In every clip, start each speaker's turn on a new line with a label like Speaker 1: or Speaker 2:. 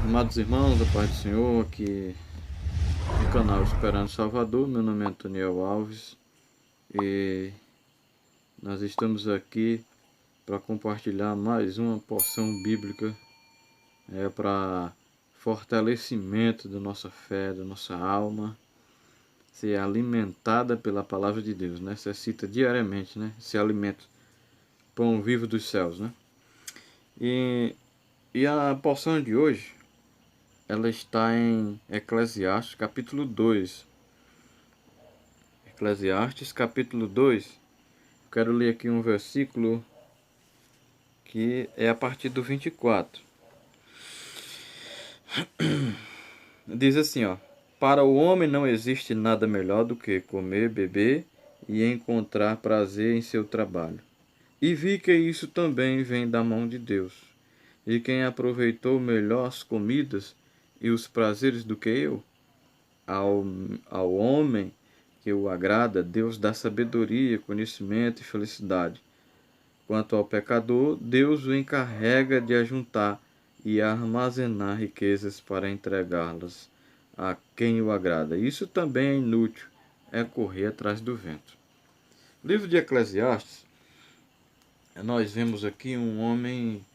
Speaker 1: Amados irmãos, a paz do Senhor, aqui no canal Esperando Salvador. Meu nome é Antoniel Alves e nós estamos aqui para compartilhar mais uma porção bíblica para fortalecimento da nossa fé, da nossa alma, ser alimentada pela palavra de Deus. Necessita diariamente, esse alimento, pão vivo dos céus. E a porção de hoje, ela está em Eclesiastes capítulo 2. Eclesiastes capítulo 2. Quero ler aqui um versículo que é a partir do 24. Diz assim, ó: Para o homem não existe nada melhor do que comer, beber e encontrar prazer em seu trabalho. E vi que isso também vem da mão de Deus. E quem aproveitou melhor as comidas e os prazeres do que eu? Ao homem que o agrada, Deus dá sabedoria, conhecimento e felicidade. Quanto ao pecador, Deus o encarrega de ajuntar e armazenar riquezas para entregá-las a quem o agrada. Isso também é inútil, é correr atrás do vento. Livro de Eclesiastes, nós vemos aqui um homem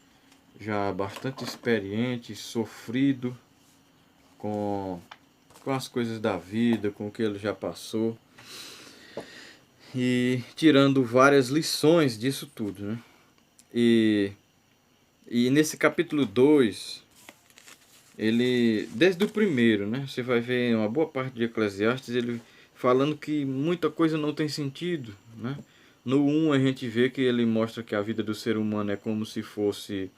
Speaker 1: já bastante experiente, sofrido com as coisas da vida, com o que ele já passou, e tirando várias lições disso tudo, E nesse capítulo 2, ele, desde o primeiro, você vai ver uma boa parte de Eclesiastes, ele falando que muita coisa não tem sentido, No 1 a gente vê que ele mostra que a vida do ser humano é como se fosse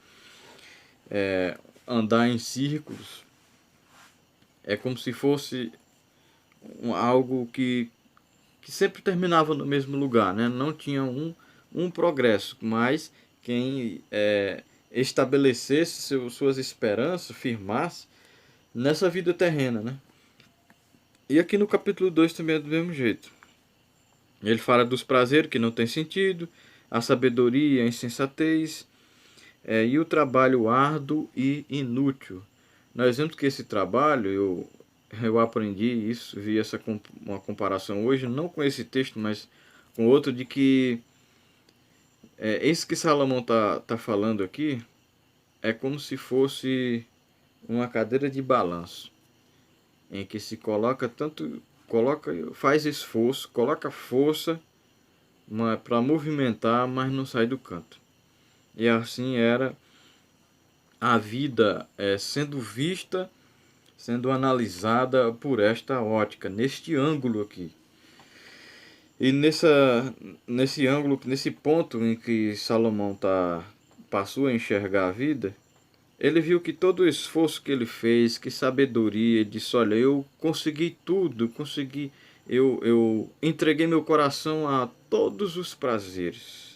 Speaker 1: andar em círculos, é como se fosse algo que sempre terminava no mesmo lugar, Não tinha um progresso, mas quem estabelecesse suas esperanças, firmasse nessa vida terrena, E aqui no capítulo 2 também é do mesmo jeito. Ele fala dos prazeres que não tem sentido, a sabedoria, a insensatez, e o trabalho árduo e inútil. Nós vemos que esse trabalho, eu aprendi isso, vi uma comparação hoje, não com esse texto, mas com outro, de que isso que Salomão tá falando aqui é como se fosse uma cadeira de balanço, em que se faz esforço, coloca força para movimentar, mas não sai do canto. E assim era a vida sendo vista, sendo analisada por esta ótica, neste ângulo aqui. E nesse ângulo, nesse ponto em que Salomão passou a enxergar a vida, ele viu que todo o esforço que ele fez, que sabedoria, ele disse: olha, eu consegui tudo, eu entreguei meu coração a todos os prazeres.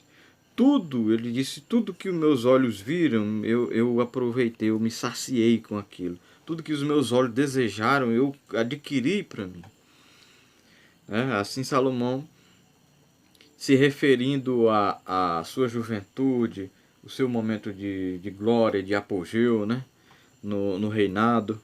Speaker 1: Tudo, ele disse, tudo que os meus olhos viram, eu aproveitei, eu me saciei com aquilo. Tudo que os meus olhos desejaram, eu adquiri para mim. Assim Salomão, se referindo à sua juventude, o seu momento de glória, de apogeu, no reinado,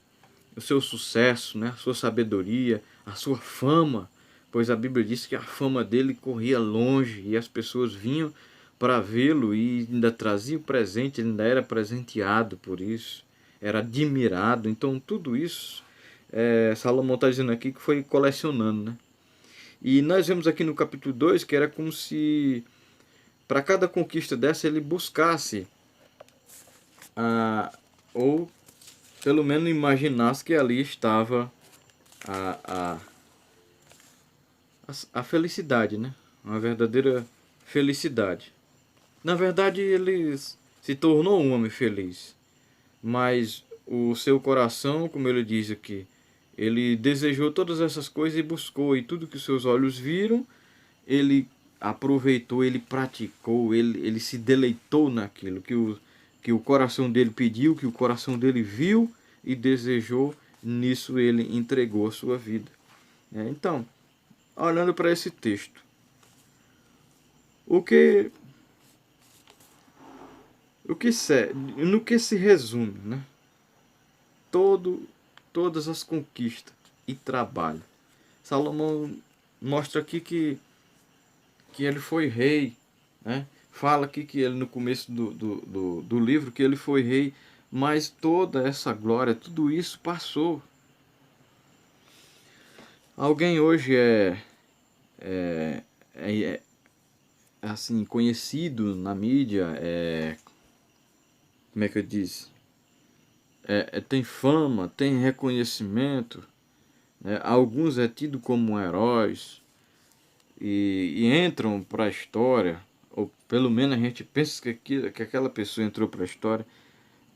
Speaker 1: o seu sucesso, a sua sabedoria, a sua fama, pois a Bíblia diz que a fama dele corria longe e as pessoas vinham para vê-lo e ainda trazia o presente, ele ainda era presenteado por isso, era admirado. Então tudo isso, Salomão está dizendo aqui que foi colecionando, E nós vemos aqui no capítulo 2 que era como se para cada conquista dessa ele buscasse ou pelo menos imaginasse que ali estava a, a felicidade, Uma verdadeira felicidade. Na verdade, ele se tornou um homem feliz, mas o seu coração, como ele diz aqui, ele desejou todas essas coisas e buscou, e tudo que os seus olhos viram, ele aproveitou, ele praticou, ele se deleitou naquilo que o coração dele pediu, que o coração dele viu e desejou, nisso ele entregou a sua vida. Então, olhando para esse texto, no que se resume, todas as conquistas e trabalho. Salomão mostra aqui que ele foi rei, né? Fala aqui que ele, no começo do livro, que ele foi rei, mas toda essa glória, tudo isso passou. Alguém hoje é assim, conhecido na mídia, como é que eu disse? Tem fama, tem reconhecimento, né? Alguns é tido como heróis e entram para a história, ou pelo menos a gente pensa que aquela pessoa entrou para a história.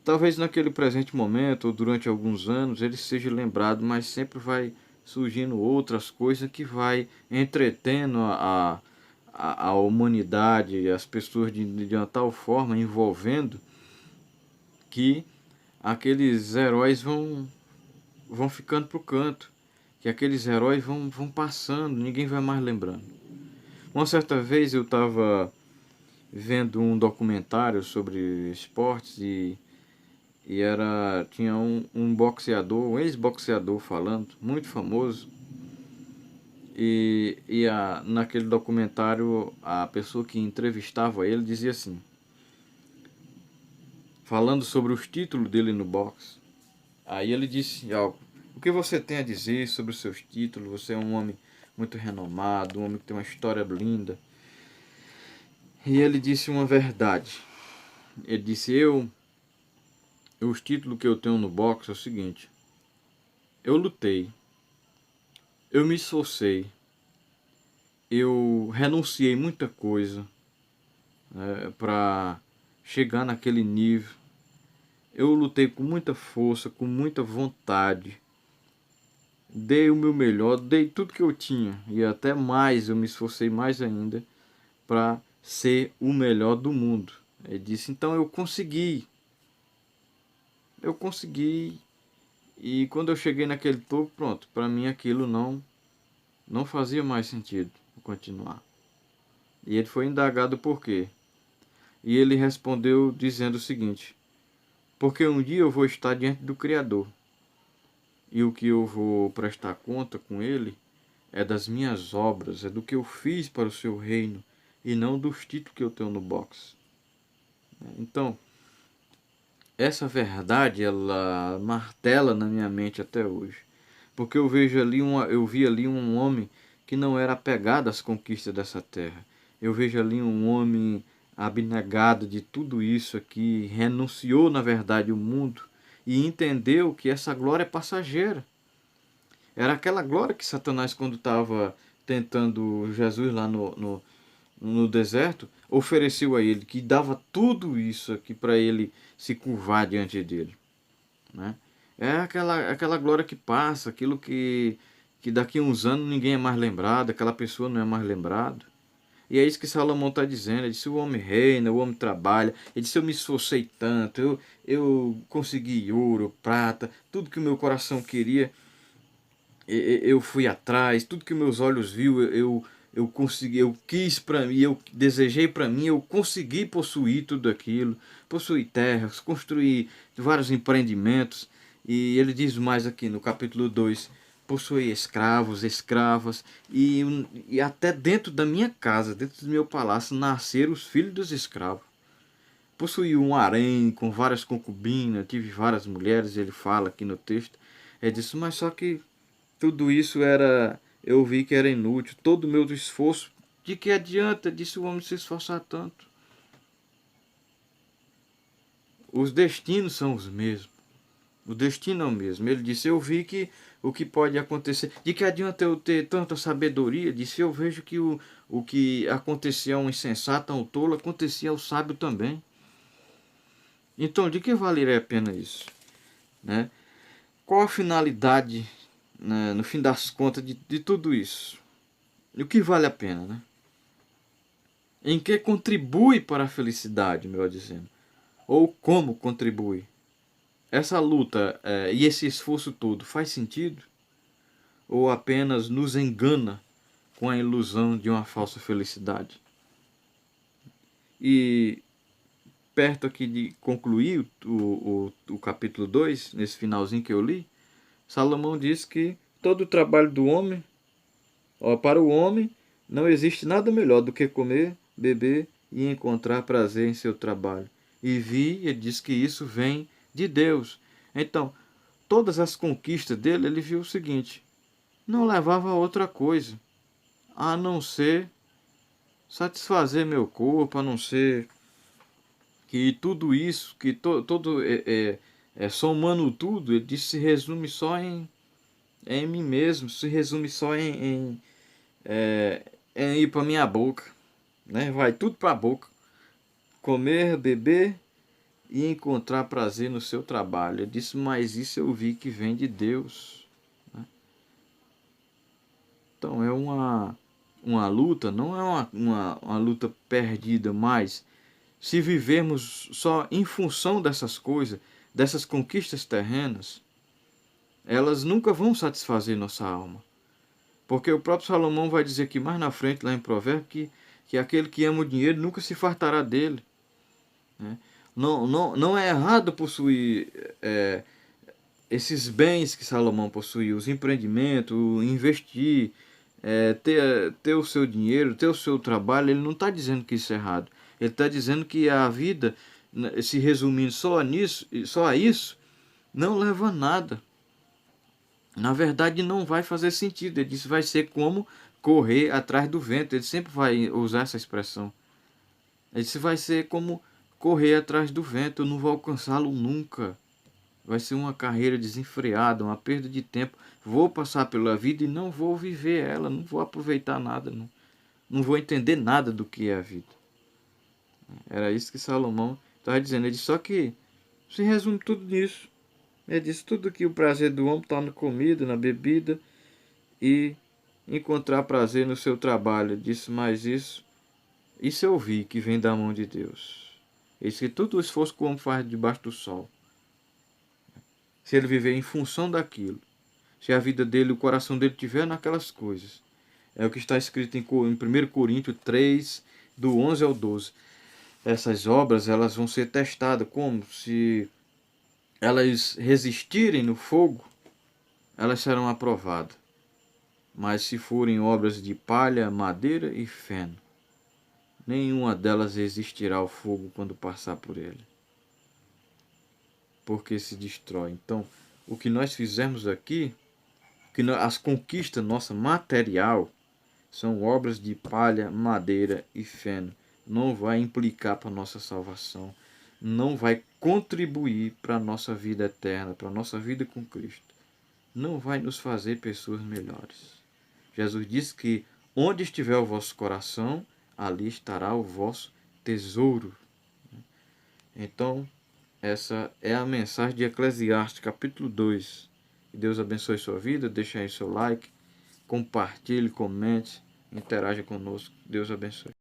Speaker 1: Talvez naquele presente momento ou durante alguns anos ele seja lembrado, mas sempre vai surgindo outras coisas que vai entretendo a humanidade, as pessoas de uma tal forma, envolvendo, que aqueles heróis vão ficando para o canto, que aqueles heróis vão passando, ninguém vai mais lembrando. Uma certa vez eu estava vendo um documentário sobre esportes e tinha um boxeador, um ex-boxeador falando, muito famoso, naquele documentário a pessoa que entrevistava ele dizia assim, falando sobre os títulos dele no boxe. Aí ele disse algo: o que você tem a dizer sobre os seus títulos? Você é um homem muito renomado, um homem que tem uma história linda. E ele disse uma verdade. Ele disse: os títulos que eu tenho no boxe é o seguinte: eu lutei, eu me esforcei, eu renunciei muita coisa, né, para chegar naquele nível. Eu lutei com muita força, com muita vontade. Dei o meu melhor, dei tudo que eu tinha e até mais, eu me esforcei mais ainda para ser o melhor do mundo. Ele disse: então eu consegui. Eu consegui. E quando eu cheguei naquele topo, pronto, para mim aquilo não fazia mais sentido continuar. E ele foi indagado por quê. E ele respondeu dizendo o seguinte: porque um dia eu vou estar diante do Criador. E o que eu vou prestar conta com ele é das minhas obras, é do que eu fiz para o seu reino e não dos títulos que eu tenho no boxe. Então, essa verdade ela martela na minha mente até hoje, porque eu vi ali um homem que não era apegado às conquistas dessa terra. Eu vejo ali um homem abnegado de tudo isso aqui, renunciou na verdade o mundo e entendeu que essa glória é passageira. Era aquela glória que Satanás, quando estava tentando Jesus lá no deserto, ofereceu a ele, que dava tudo isso aqui para ele se curvar diante dele, né? É aquela glória que passa, aquilo que daqui a uns anos ninguém é mais lembrado, aquela pessoa não é mais lembrado. E é isso que Salomão está dizendo. Ele disse: o homem reina, o homem trabalha. Ele disse: eu me esforcei tanto, eu consegui ouro, prata, tudo que o meu coração queria, eu fui atrás, tudo que meus olhos viu, eu consegui, eu quis para mim, eu desejei para mim, eu consegui possuir tudo aquilo, possuir terras, construir vários empreendimentos. E ele diz mais aqui no capítulo 2: possuir escravos, escravas, e até dentro da minha casa, dentro do meu palácio, nasceram os filhos dos escravos. Possuí um harém com várias concubinas, tive várias mulheres, ele fala aqui no texto. É disso, mas só que tudo isso eu vi que era inútil, todo o meu esforço. De que adianta, disse o homem, se esforçar tanto? Os destinos são os mesmos. O destino é o mesmo. Ele disse: eu vi que o que pode acontecer. De que adianta eu ter tanta sabedoria? Disse: eu vejo que o que acontecia a um insensato, a um tolo, acontecia ao sábio também. Então, de que valeria a pena isso, né? Qual a finalidade, né, no fim das contas, de tudo isso? E o que vale a pena, né? Em que contribui para a felicidade, melhor dizendo? Ou como contribui? Essa luta e esse esforço todo faz sentido? Ou apenas nos engana com a ilusão de uma falsa felicidade? E perto aqui de concluir o capítulo 2, nesse finalzinho que eu li, Salomão diz que todo o trabalho do homem, para o homem, não existe nada melhor do que comer, beber e encontrar prazer em seu trabalho. Ele diz que isso vem de Deus. Então, todas as conquistas dele, ele viu o seguinte: não levava a outra coisa, a não ser satisfazer meu corpo, a não ser que tudo isso, que todo somando tudo, ele disse, se resume só em mim mesmo, se resume só em ir para minha boca, né? Vai tudo para a boca, comer, beber e encontrar prazer no seu trabalho. Ele disse, mas isso eu vi que vem de Deus, né? Então é uma luta, não é uma luta perdida, mas se vivermos só em função dessas coisas, dessas conquistas terrenas, elas nunca vão satisfazer nossa alma. Porque o próprio Salomão vai dizer que mais na frente, lá em Provérbios, que aquele que ama o dinheiro nunca se fartará dele, né? Não é errado possuir esses bens que Salomão possuiu, os empreendimentos, investir, ter o seu dinheiro, ter o seu trabalho. Ele não está dizendo que isso é errado. Ele está dizendo que a vida, né, se resumindo só nisso, só a isso, não leva a nada. Na verdade, não vai fazer sentido. Ele disse, vai ser como correr atrás do vento. Ele sempre vai usar essa expressão. Ele disse, vai ser como correr atrás do vento. Eu não vou alcançá-lo nunca. Vai ser uma carreira desenfreada, uma perda de tempo. Vou passar pela vida e não vou viver ela. Não vou aproveitar nada. Não vou entender nada do que é a vida. Era isso que Salomão estava dizendo. Ele disse, só que se resume tudo nisso. Ele disse, tudo que o prazer do homem está na comida, na bebida e encontrar prazer no seu trabalho. Ele disse, mas isso eu vi que vem da mão de Deus. Ele disse que todo o esforço que o homem faz debaixo do sol, se ele viver em função daquilo, se a vida dele, o coração dele estiver naquelas coisas, é o que está escrito em 1 Coríntios 3, do 11 ao 12. Essas obras, elas vão ser testadas como? Se elas resistirem no fogo, elas serão aprovadas. Mas se forem obras de palha, madeira e feno, nenhuma delas resistirá ao fogo quando passar por ele, porque se destrói. Então, o que nós fizermos aqui, as conquistas nossa material, são obras de palha, madeira e feno. Não vai implicar para a nossa salvação, não vai contribuir para a nossa vida eterna, para a nossa vida com Cristo. Não vai nos fazer pessoas melhores. Jesus disse que onde estiver o vosso coração, ali estará o vosso tesouro. Então, essa é a mensagem de Eclesiastes, capítulo 2. Que Deus abençoe sua vida, deixe aí seu like, compartilhe, comente, interaja conosco. Deus abençoe.